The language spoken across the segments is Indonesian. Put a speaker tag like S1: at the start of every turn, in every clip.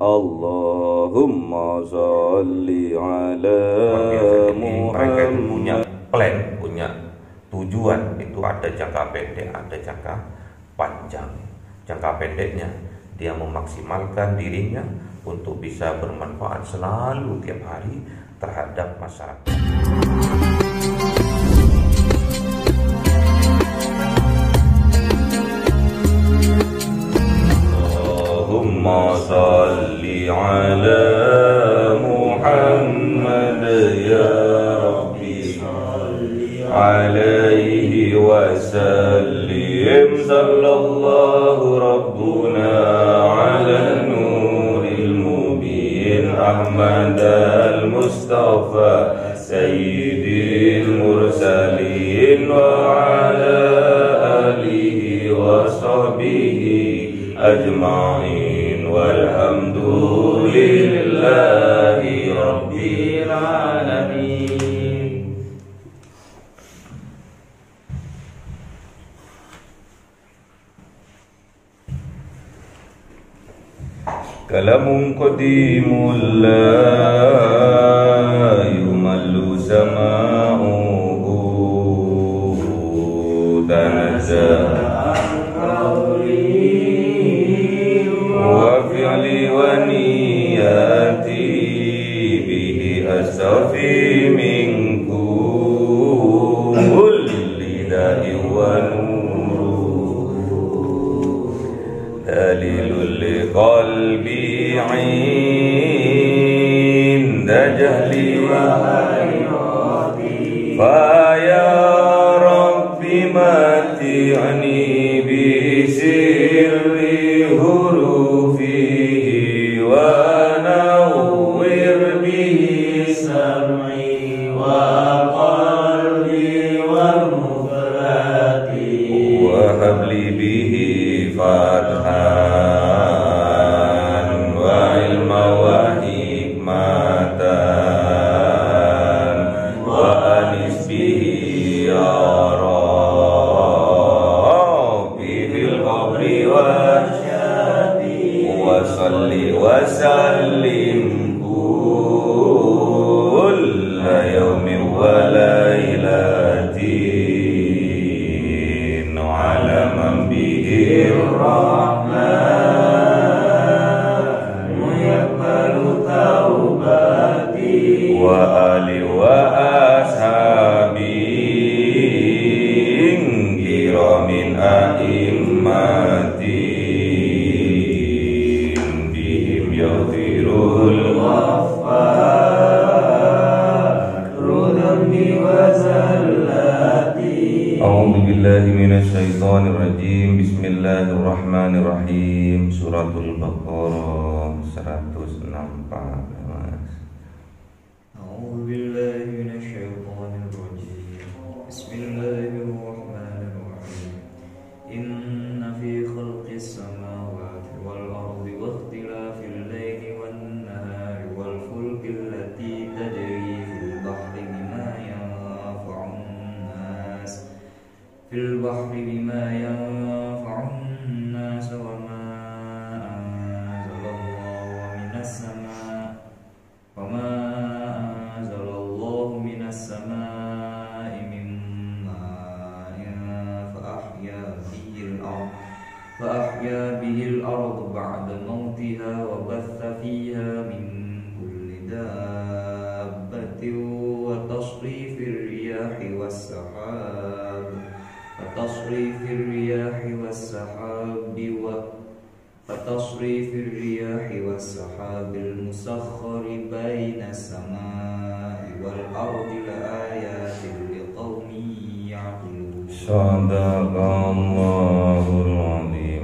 S1: Allahumma sholli ala
S2: mereka itu punya
S1: Muhammad.
S2: plan, punya tujuan. Itu ada jangka pendek, ada jangka panjang. Jangka pendeknya dia memaksimalkan dirinya untuk bisa bermanfaat selalu tiap hari terhadap masyarakat.
S1: Allahumma sholli ala Muhammad ya Rabbi alaihi wa sallim. Sallallahu rabbuna ala nuril mubin Ahmad al-Mustafa sayyidil mursalin wa ala alihi wa sahbihi ajma'in walhamdulillahi rabbil alamin. Kalamun qadimul la yumallu sama'uhu tanazzaha wa fi'li wa niyati bihi astafi min kulli da'i wa nuru dalilul liqalbi 'inda jahli wa hayrati fa ya rabbi mati'ni bi sirri hurufihi wa nawwir bihi sam'i wa qalbi wa mufrati wa habli bihi fathan wa ilma wa hikmatan wa anis bihi ya Rabbi fil qabri wa syati wa salli wa sallim kulla yawmin wa laylatin ala man bihi rahman yaqbalu taubati wa ali wa ashabi kiramin a'immatin bihim yaghfirul ghaffar dhanbi wa zallati. A'udzu billahi minasy syaithanir rajim. Bismillahirrahmanirrahim. Suratul Baqarah 164.
S3: أعوذ بالله من الشيطان الرجيم بسم الله الرحمن الرحيم إن في خلق السماوات والأرض واختلاف الليل والنهار والفلك التي تجري في البحر بما ينفع الناس وما أنزل الله من السماء من ماء فأحيا به الأرض بعد موتها وبث فيها من كل دابة وتصريف الرياح والسحاب المسخر بين السماء والأرض لآيات لقوم يعقلون.
S1: Sadaqallahul azim.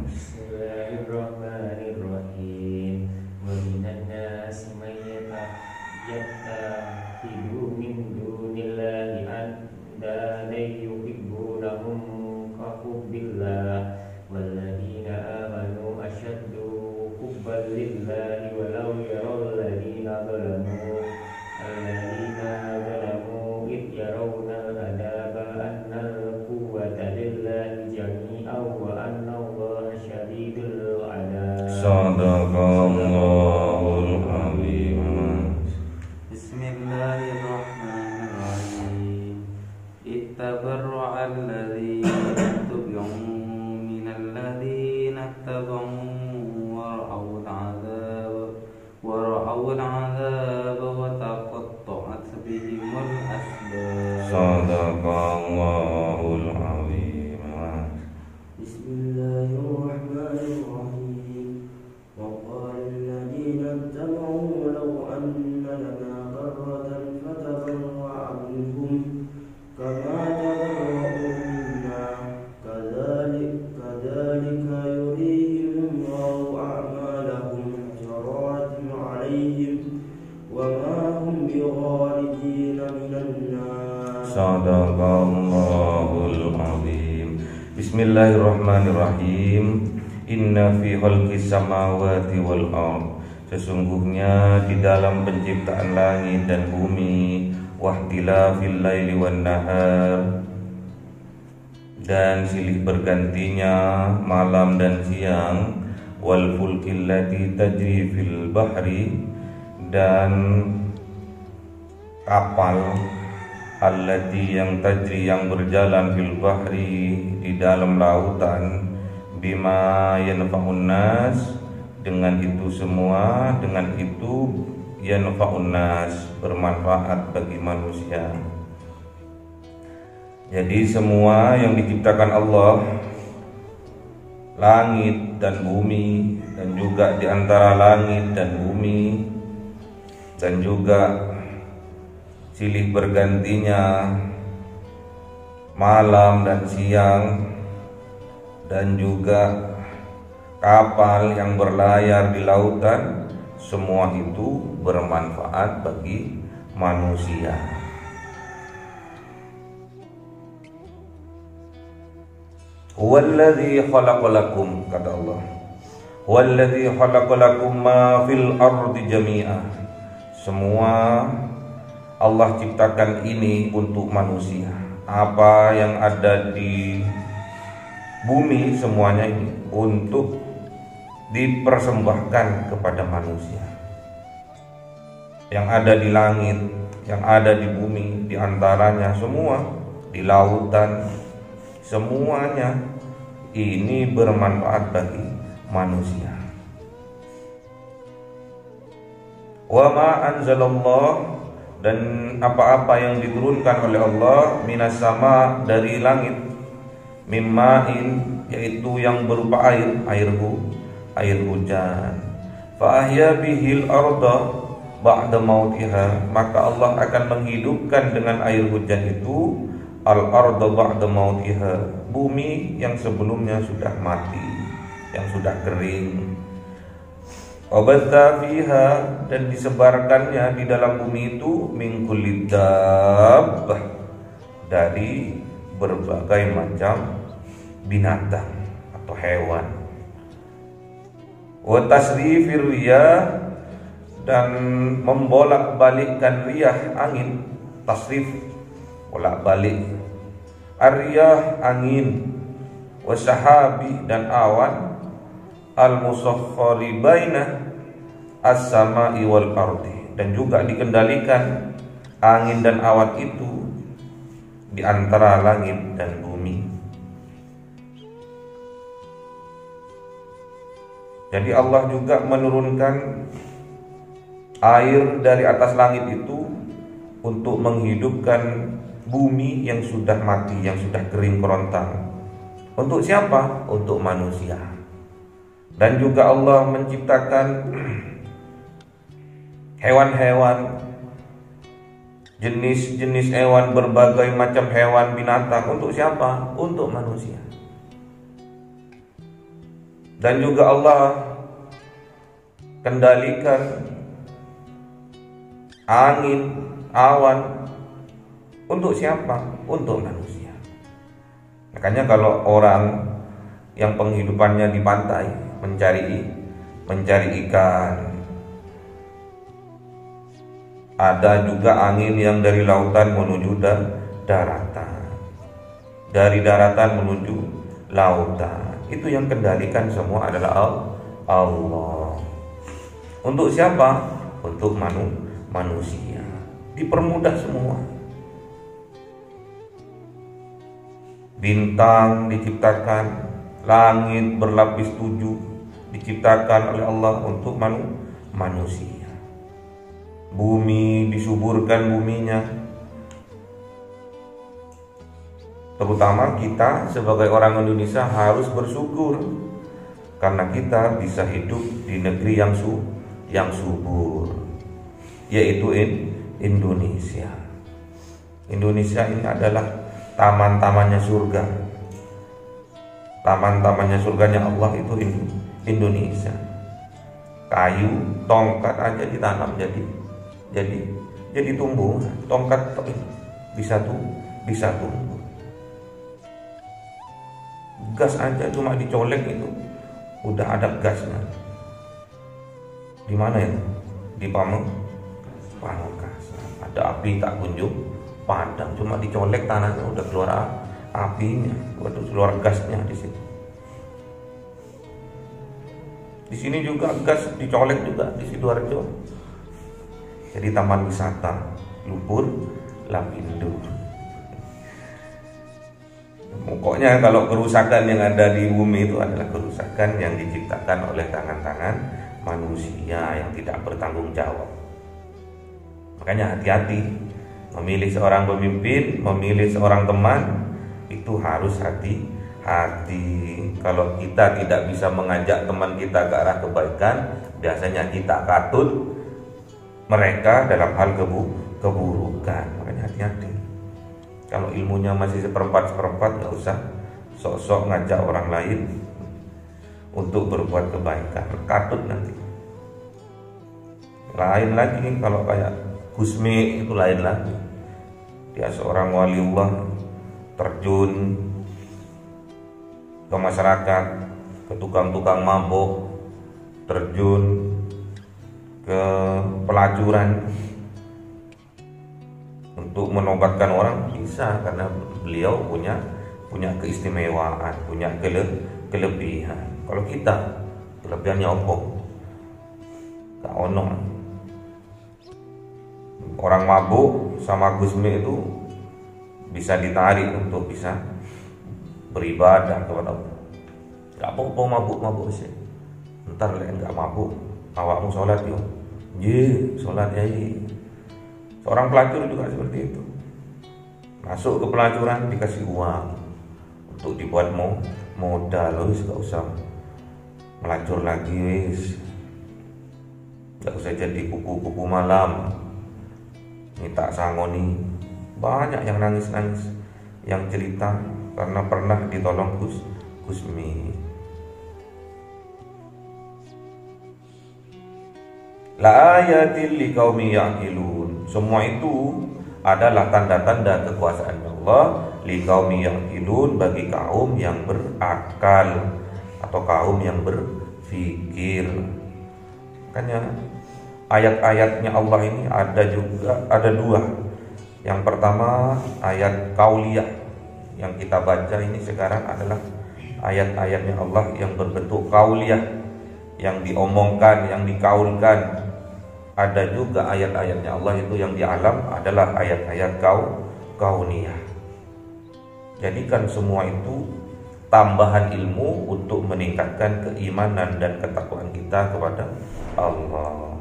S4: Bismillahirrahmanirrahim. Wa minan nasi may yattakhidhu min dunillahi andadan yuhibbunahum ka hubbillah walladzina amanu ashaddu hubban lillahi walau yaral ladzina zalamu id yarawna al-'adaba anna al-quwwata lillahi jami'an wa anna Allaha shadidul 'adab.
S1: Sadaqallahul
S5: اتبعوا لو أن لنا كرة فتبرأ منهم كما تبرأوا منا كذلك يريهم الله أعمالهم حسرات عليهم وما هم بخارجين من النار.
S2: Sadaqallahul azim. Bismillahirrahmanirrahim. Inna fi khalqis samawati wal ardh, sesungguhnya di dalam penciptaan langit dan bumi, wahtilafil laili wan nahar, dan silih bergantinya malam dan siang, wal fulkil lati tajri fil bahri, dan kapal allati yang tajri yang berjalan fil bahri di dalam lautan, bima yanfa'un nas, dengan itu semua, dengan itu yanfa'un nas, bermanfaat bagi manusia. Jadi semua yang diciptakan Allah, langit dan bumi, dan juga di antara langit dan bumi, dan juga silih bergantinya malam dan siang, dan juga kapal yang berlayar di lautan, semua itu bermanfaat bagi manusia. Huwallazi khalaqalakum, kata Allah, huwallazi khalaqalakum ma fil ardi jami'ah. Semua Allah ciptakan ini untuk manusia. Apa yang ada di bumi semuanya ini untuk dipersembahkan kepada manusia. Yang ada di langit, yang ada di bumi, di antaranya semua, di lautan, semuanya ini bermanfaat bagi manusia. Wa ma anzalallah, dan apa-apa yang diturunkan oleh Allah, minas sama, dari langit, mimma'in, yaitu yang berupa air hujan, fa ahya bihil arda ba'da mautiha, maka Allah akan menghidupkan dengan air hujan itu al arda ba'da mautiha, bumi yang sebelumnya sudah mati, yang sudah kering. Wabatha fiha, dan disebarkannya di dalam bumi itu min kulli dabbah, dari berbagai macam binatang atau hewan. Wa tasrifir riyah, dan membolak-balikkan riyah, angin, tasrif, bolak-balik, ar-riyah, angin, wa sahabi, dan awan, al-musakhkhari baina as-sama'i wal ardi, dan juga dikendalikan angin dan awan itu di antara langit dan bumi. Jadi Allah juga menurunkan air dari atas langit itu untuk menghidupkan bumi yang sudah mati, yang sudah kering kerontang. Untuk siapa? Untuk manusia. Dan juga Allah menciptakan hewan-hewan, jenis-jenis hewan, berbagai macam hewan, binatang. Untuk siapa? Untuk manusia. Dan juga Allah kendalikan angin, awan. Untuk siapa? Untuk manusia. Makanya kalau orang yang penghidupannya di pantai, mencari ikan, ada juga angin yang dari lautan menuju daratan, dari daratan menuju lautan. Itu yang kendalikan semua adalah Allah. Untuk siapa? Untuk manusia. Dipermudah semua. Bintang diciptakan, langit berlapis 7 diciptakan oleh Allah untuk manusia. Bumi disuburkan buminya. Terutama kita sebagai orang Indonesia harus bersyukur karena kita bisa hidup di negeri yang yang subur, yaitu Indonesia. Indonesia ini adalah taman-tamannya surga. Taman-tamannya surganya Allah itu Indonesia. Kayu, tongkat aja ditanam jadi tumbuh. Tongkat bisa tumbuh. Gas aja cuma dicolek itu udah ada gasnya. Di mana itu? Di Pamekasan. Ada api tak kunjung padam, cuma dicolek tanahnya udah keluar apinya, udah keluar gasnya di situ. Di sini juga gas dicolek juga di Sidoarjo. Jadi taman wisata Lumpur Lapindo. Pokoknya kalau kerusakan yang ada di bumi itu adalah kerusakan yang diciptakan oleh tangan-tangan manusia yang tidak bertanggung jawab. Makanya hati-hati memilih seorang pemimpin, memilih seorang teman itu harus hati-hati. Kalau kita tidak bisa mengajak teman kita ke arah kebaikan, biasanya kita katut mereka dalam hal keburukan. Makanya hati-hati. Kalau ilmunya masih seperempat, nggak usah sok-sok ngajak orang lain untuk berbuat kebaikan, katut nanti. Lain lagi kalau kayak Gusmi itu lain lagi. Dia seorang waliullah terjun ke masyarakat, ke tukang-tukang mabuk, terjun ke pelacuran untuk menobatkan orang bisa, karena beliau punya keistimewaan, punya kelebihan. Kalau kita kelebihannya apa? Gak ono. Orang mabuk sama Gusmi itu bisa ditarik untuk bisa beribadah kepada Allah. Gak apa-apa mabuk sih. Ntar lek gak mabuk, awakmu sholat yo. Sholat ya. Seorang pelacur juga seperti itu. Masuk ke pelacuran dikasih uang untuk dibuat modal, wis gak usah melacur lagi, wis gak usah jadi kupu-kupu malam minta sangoni. Banyak yang nangis-nangis yang cerita karena pernah ditolong Gusmi. La ayatil liqaumi yaqilun. Semua itu adalah tanda-tanda kekuasaan Allah liqaumi yaqilun, bagi kaum yang berakal atau kaum yang berpikir. Makanya ayat-ayatnya Allah ini ada dua. Yang pertama ayat kauliyah yang kita baca ini sekarang adalah ayat-ayatnya Allah yang berbentuk kauliyah, yang diomongkan, yang dikaulkan. Ada juga ayat-ayatnya Allah itu yang di alam adalah ayat-ayat kauniyah. Jadikan semua itu tambahan ilmu untuk meningkatkan keimanan dan ketakwaan kita kepada Allah.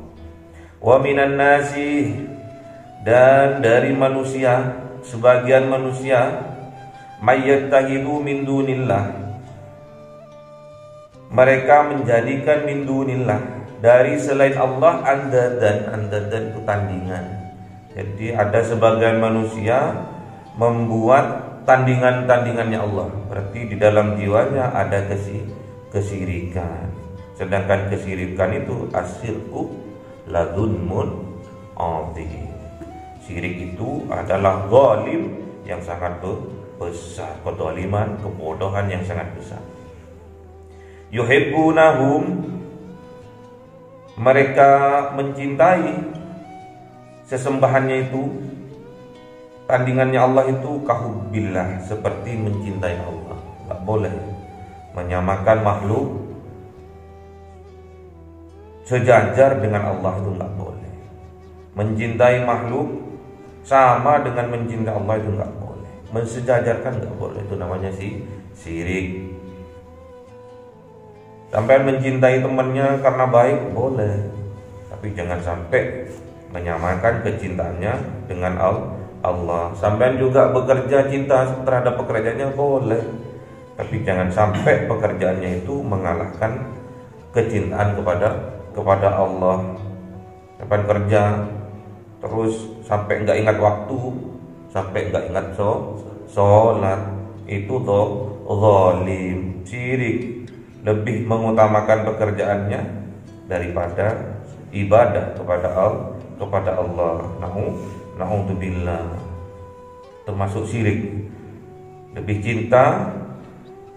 S2: Wa minan nasi, dan dari manusia, sebagian manusia, mayyattahidu min dunillah, mereka menjadikan min dunillah, dari selain Allah, andadan itu tandingan. Jadi ada sebagian manusia membuat tandingan-tandingannya Allah. Berarti di dalam jiwanya ada kesirikan. Sedangkan kesirikan itu asyirku ladunmun adhim. Syirik itu adalah zalim yang sangat besar, kezaliman, kebodohan yang sangat besar. Yuhibbunahum, mereka mencintai sesembahannya itu, tandingannya Allah itu kahubbillah, seperti mencintai Allah. Gak boleh menyamakan makhluk sejajar dengan Allah, itu gak boleh. Mencintai makhluk sama dengan mencintai Allah itu gak boleh. Mensejajarkan gak boleh, itu namanya syirik. Sampai mencintai temannya karena baik boleh, tapi jangan sampai menyamakan kecintaannya dengan Allah. Sampai juga bekerja cinta terhadap pekerjaannya boleh, tapi jangan sampai pekerjaannya itu mengalahkan kecintaan kepada kepada Allah, kapan kerja terus sampai nggak ingat waktu, sampai nggak ingat sholat, itu zalim, syirik, lebih mengutamakan pekerjaannya daripada ibadah kepada Allah. Na'udzubillah, termasuk syirik. Lebih cinta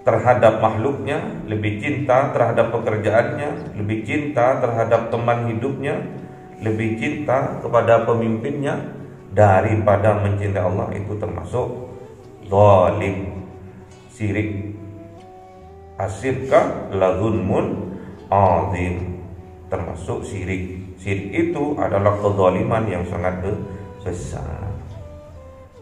S2: terhadap makhluknya, lebih cinta terhadap pekerjaannya, lebih cinta terhadap teman hidupnya, lebih cinta kepada pemimpinnya daripada mencintai Allah. Itu termasuk zalim, syirik. Asyirka la dzulmun azim, termasuk syirik. Syirik itu adalah kezaliman yang sangat besar.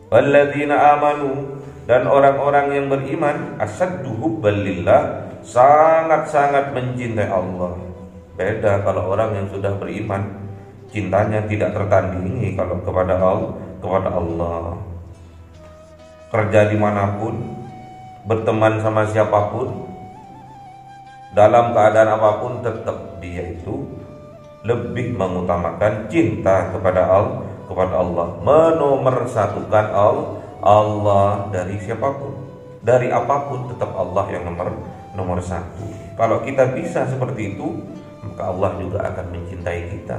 S2: Walladzina amanu, dan orang-orang yang beriman, asyaddu hubban lillah, sangat-sangat mencintai Allah. Beda kalau orang yang sudah beriman, cintanya tidak tertandingi kalau kepada Allah. Kerja dimanapun, berteman sama siapapun, dalam keadaan apapun, tetap dia itu lebih mengutamakan cinta kepada Allah, menomorsatukan Allah dari siapapun, dari apapun, tetap Allah yang nomor satu. Kalau kita bisa seperti itu, maka Allah juga akan mencintai kita.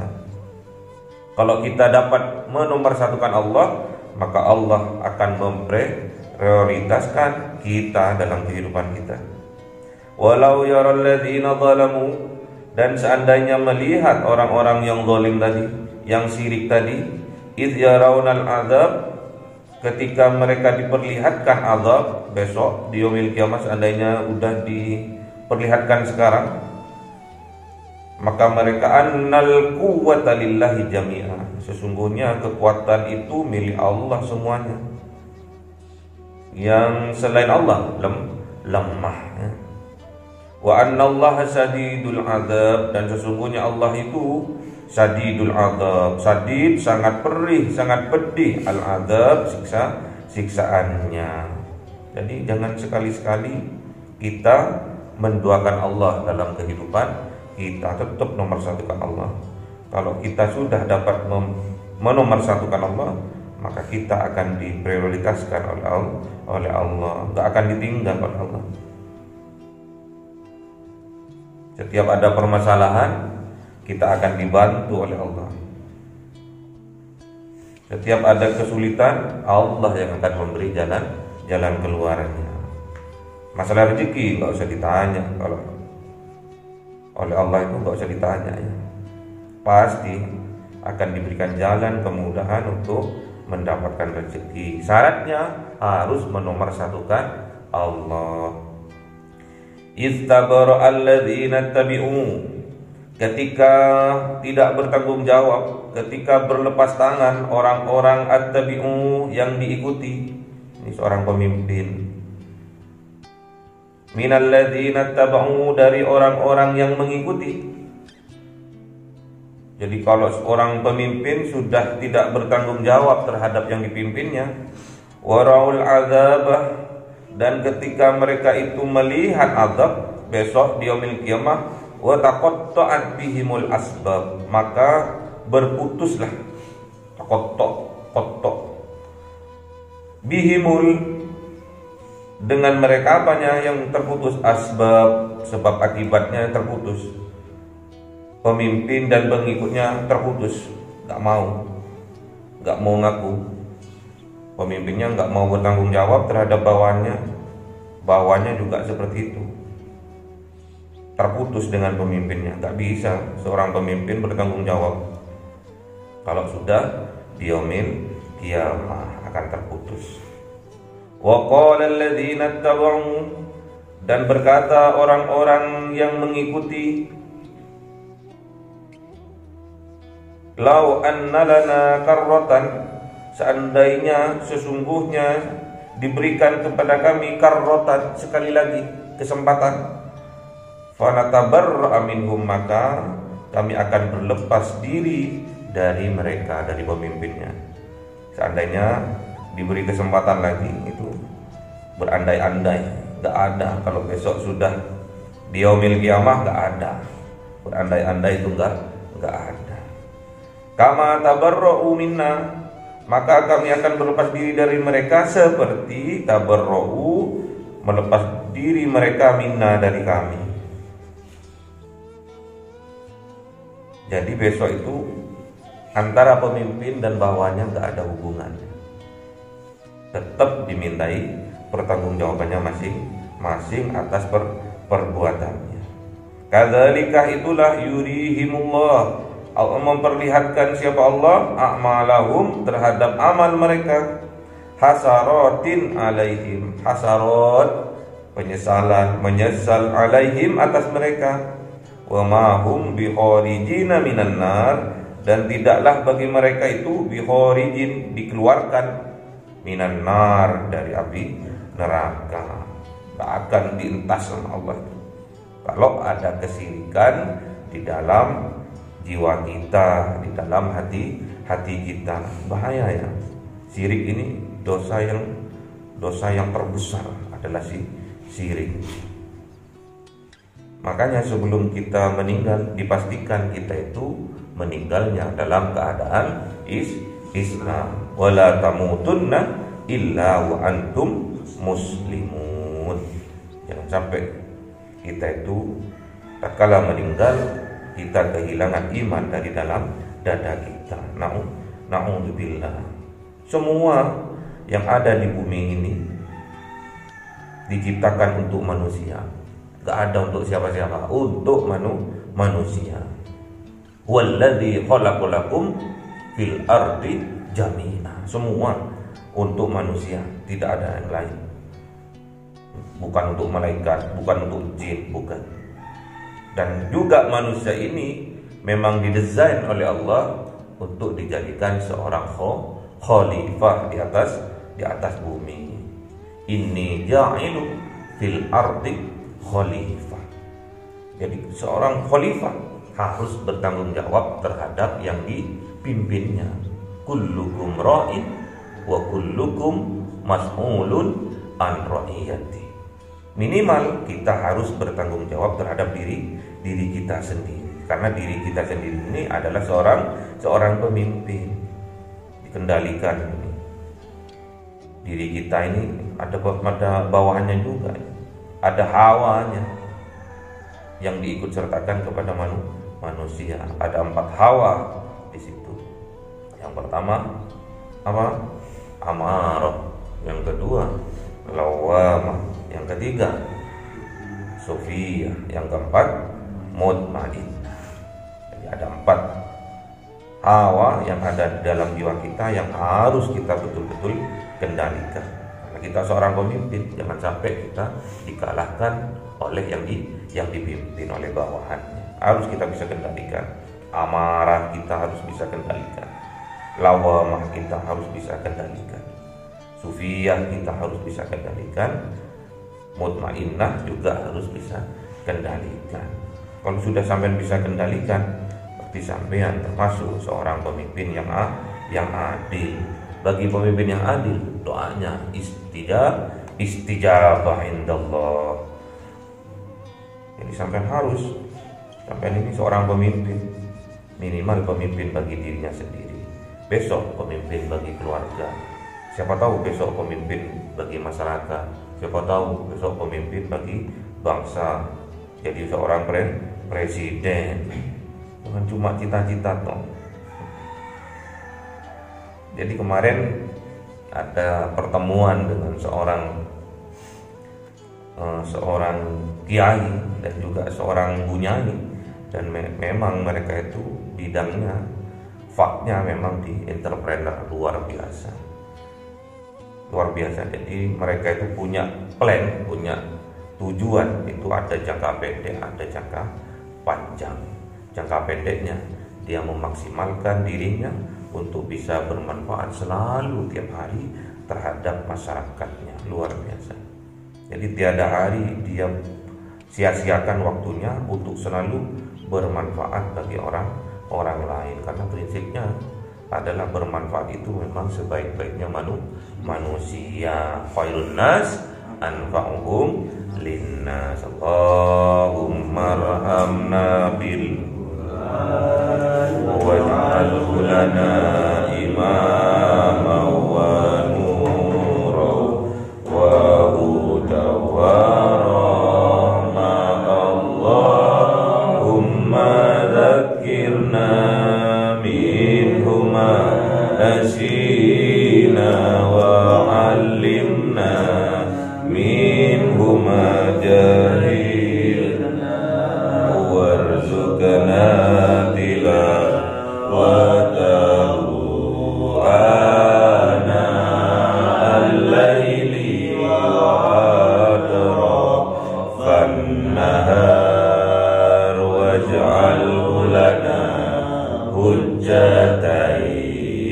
S2: Kalau kita dapat menomorsatukan Allah, maka Allah akan memprioritaskan kita dalam kehidupan kita. Walau yaral ladzina zalamu, dan seandainya melihat orang-orang yang zalim tadi, yang syirik tadi, idz yarawnal azab, ketika mereka diperlihatkan azab besok di yaumil kiamah, seandainya udah diperlihatkan sekarang, maka mereka annal quwwata lillahi jami'a, sesungguhnya kekuatan itu milik Allah semuanya, yang selain Allah lemah. Wa annallaha syadidul azab, dan sesungguhnya Allah itu syadidul azab, syadid sangat perih, sangat pedih, al azab siksaannya. Jadi jangan sekali-sekali kita menduakan Allah dalam kehidupan kita, tetap nomorsatukan Allah. Kalau kita sudah dapat menomorsatukan Allah, maka kita akan diprioritaskan oleh Allah, nggak akan ditinggal oleh Allah. Setiap ada permasalahan, kita akan dibantu oleh Allah. Setiap ada kesulitan, Allah yang akan memberi jalan keluarnya. Masalah rezeki nggak usah ditanya, kalau oleh Allah itu nggak usah ditanya ya. Pasti akan diberikan jalan kemudahan untuk mendapatkan rezeki. Syaratnya harus menomorsatukan Allah. Istabara alladzina tabi'u, ketika tidak bertanggung jawab, ketika berlepas tangan orang-orang at-tabi'u yang diikuti. Ini seorang pemimpin. Minal ladzina taba'u, dari orang-orang yang mengikuti. Jadi kalau seorang pemimpin sudah tidak bertanggung jawab terhadap yang dipimpinnya, waraul azabah, dan ketika mereka itu melihat azab besok di yaumil qiyamah, wa taqatta'at bihimul asbab, maka berputuslah qatta bihimul, dengan mereka apanya yang terputus, asbab, sebab akibatnya terputus. Pemimpin dan pengikutnya terputus, nggak mau ngaku. Pemimpinnya nggak mau bertanggung jawab terhadap bawahannya juga seperti itu. Terputus dengan pemimpinnya, nggak bisa seorang pemimpin bertanggung jawab. Kalau sudah di yaumil qiyamah akan terputus. Wa qala alladzina tabau, dan berkata orang-orang yang mengikuti, lau anna lana karratan, seandainya sesungguhnya diberikan kepada kami karrotan, sekali lagi kesempatan, fanatabarra minhum, maka kami akan berlepas diri dari mereka, dari pemimpinnya. Seandainya diberi kesempatan lagi, itu berandai-andai, gak ada. Kalau besok sudah di yaumil qiyamah, gak ada. Berandai-andai itu enggak ada. Kama tabarra'u minna, maka kami akan berlepas diri dari mereka seperti tabarra'u melepas diri mereka minna dari kami. Jadi besok itu antara pemimpin dan bawahannya nggak ada hubungannya. Tetap dimintai pertanggungjawabannya masing-masing atas perbuatannya. Kadzalika itulah yurihimullah, Allah memperlihatkan siapa Allah a'malahum terhadap amal mereka, hasaratin alaihim, hasarat penyesalan, menyesal alaihim atas mereka, wa ma hum bikharijina minan nar, dan tidaklah bagi mereka itu bikharijin dikeluarkan minan nar dari api neraka, tak akan dientas sama Allah. Kalau ada kesirikan di dalam jiwa kita, di dalam hati kita, bahaya ya. Syirik ini dosa yang terbesar adalah syirik. Makanya sebelum kita meninggal dipastikan kita itu meninggalnya dalam keadaan Islam. Wala tamutunna illa wa antum muslimun. Jangan sampai kita itu tatkala meninggal kita kehilangan iman dari dalam dada kita. Na'udzubillah. Semua yang ada di bumi ini diciptakan untuk manusia. Gak ada untuk siapa-siapa, untuk manusia. Walladzi khalaqalakum fil ardi jami'a. Semua untuk manusia, tidak ada yang lain. Bukan untuk malaikat, bukan untuk jin, bukan. Dan juga manusia ini memang didesain oleh Allah untuk dijadikan seorang khalifah di atas bumi. Inni ja'ilu fil ardi khalifah. Jadi seorang khalifah harus bertanggung jawab terhadap yang dipimpinnya. Kullukum ra'in wa kullukum mas'ulun an ra'iyati. Minimal kita harus bertanggung jawab terhadap diri kita sendiri, karena diri kita sendiri ini adalah seorang pemimpin, dikendalikan. Diri kita ini ada bawahannya juga, ada hawanya yang diikut sertakan kepada manusia. Ada 4 hawa di situ. Yang pertama apa? Amarah. Yang kedua lawamah. Yang ketiga sufiyah. Yang keempat mutmainnah. Jadi ada 4 hawa yang ada di dalam jiwa kita yang harus kita betul-betul kendalikan. Karena kita seorang pemimpin, jangan sampai kita dikalahkan oleh yang dipimpin oleh bawahannya. Harus kita bisa kendalikan. Amarah kita harus bisa kendalikan. Lawamah kita harus bisa kendalikan. Sufiyah kita harus bisa kendalikan. Mutmainnah juga harus bisa kendalikan. Kalau sudah sampean bisa kendalikan, berarti sampean termasuk seorang pemimpin yang adil. Bagi pemimpin yang adil, doanya istijabah indallah. Jadi sampean ini seorang pemimpin, minimal pemimpin bagi dirinya sendiri. Besok pemimpin bagi keluarga. Siapa tahu besok pemimpin bagi masyarakat. Siapa tahu besok pemimpin bagi bangsa. Jadi seorang presiden, bukan cuma cita-cita toh. Jadi kemarin ada pertemuan dengan seorang kiai dan juga seorang bunyai, dan memang mereka itu bidangnya, faknya memang di entrepreneur luar biasa. Jadi mereka itu punya plan, punya tujuan, itu ada jangka pendek, ada jangka panjang. Jangka pendeknya dia memaksimalkan dirinya untuk bisa bermanfaat selalu tiap hari terhadap masyarakatnya, luar biasa. Jadi tiada hari dia sia-siakan waktunya untuk selalu bermanfaat bagi orang lain, karena prinsipnya adalah bermanfaat itu memang sebaik-baiknya manusia. Khairun nas anfa'uhum linnas. Allahumma arhamna bil waj'alhu lana imama wa nura wa huda wa rahma. Allahumma dzakirna minhuma nasina wa 'allimna minhuma jahilna warzuqna tilawatahu ana al-laili wa atrafan nahar waj'alhu lana hujjatan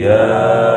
S2: ya